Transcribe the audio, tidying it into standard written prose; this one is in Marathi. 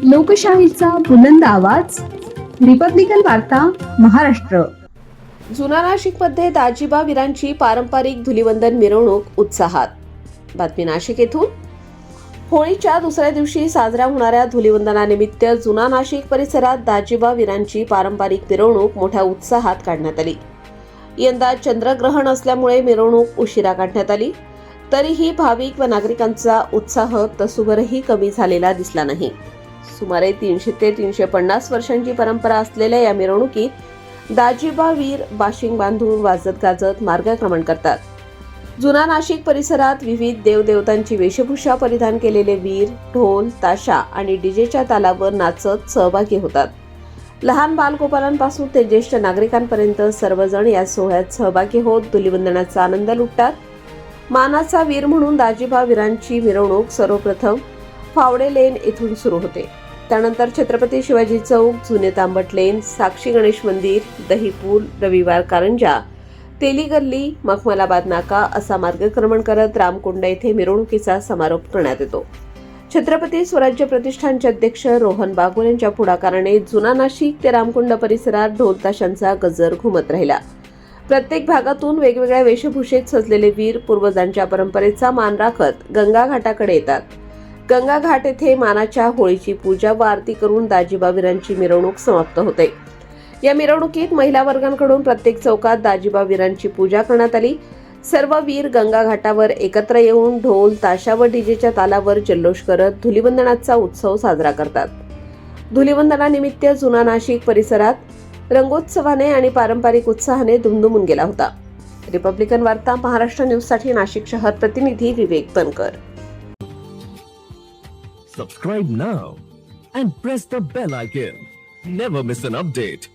लोकशाहीचा बुलंद आवाज, रिपब्लिकन वार्ता, महाराष्ट्र. जुना नाशिकमध्ये दाजिबा वीरांची पारंपरिक धुलिवंदन मिरवणूक उत्साहात. बातमी नाशिक येथून. होळीच्या दुसऱ्या दिवशी साजऱ्या होणाऱ्या धुलिवंदनानिमित्त जुना नाशिक परिसरात दाजिबा वीरांची पारंपरिक मिरवणूक मोठ्या उत्साहात काढण्यात आली. यंदा चंद्रग्रहण असल्यामुळे मिरवणूक उशिरा काढण्यात आली. तरीही भाविक व नागरिकांचा उत्साह तसूभरही कमी झालेला दिसला नाही. सुमारे 300 ते 350 वर्षांची परंपरा असलेल्या या मिरवणुकीत दाजिबा वीर बाशिंग बांधून वाजत गाजत मार्गक्रमण करतात. जुना नाशिक परिसरात विविध देवदेवतांची वेशभूषा परिधान केलेले वीर ढोल, ताशा आणि डीजेच्या तालावर नाचत सहभागी होतात. लहान बालगोपालांपासून ते ज्येष्ठ नागरिकांपर्यंत सर्वजण या सोहळ्यात सहभागी होत धुलिवंदनाचा आनंद लुटतात. मानाचा वीर म्हणून दाजिबा वीरांची मिरवणूक सर्वप्रथम फावडे लेन येथून सुरू होते. त्यानंतर छत्रपती शिवाजी चौक, जुने तांबट लेन, साक्षी गणेश मंदिर, दहीपूल, रविवार कारंजा, तेली गल्ली, मखमलाबाद नाका असा मार्गक्रमण करत रामकुंड येथे मिरवणुकीचा समारोप करण्यात येतो. छत्रपती स्वराज्य प्रतिष्ठानचे अध्यक्ष रोहन बागुल यांच्या पुढाकाराने जुना नाशिक ते रामकुंड परिसरात ढोल ताशांचा गजर घुमत राहिला. प्रत्येक भागातून वेगवेगळ्या वेशभूषेत सजलेले वीर पूर्वजांच्या परंपरेचा मान राखत गंगा घाटाकडे येतात. गंगा घाट येथे मानाच्या होळीची पूजा व आरती करून दाजिबा वीरांची मिरवणूक समाप्त होते. या मिरवणुकीत महिला वर्गांकडून प्रत्येक चौकात दाजिबा वीरांची पूजा करण्यात आली. सर्व वीर गंगा घाटावर एकत्र येऊन ढोल, ताशा व डीजेच्या तालावर जल्लोष करत धुलिवंदनाचा उत्सव साजरा करतात. धुलिवंदनानिमित्त जुना नाशिक परिसरात रंगोत्सवाने आणि पारंपरिक उत्साहाने दुमदुमून गेला होता. रिपब्लिकन वार्ता महाराष्ट्र न्यूजसाठी नाशिक शहर प्रतिनिधी विवेक बनकर. Subscribe now and press the bell icon. Never miss an update.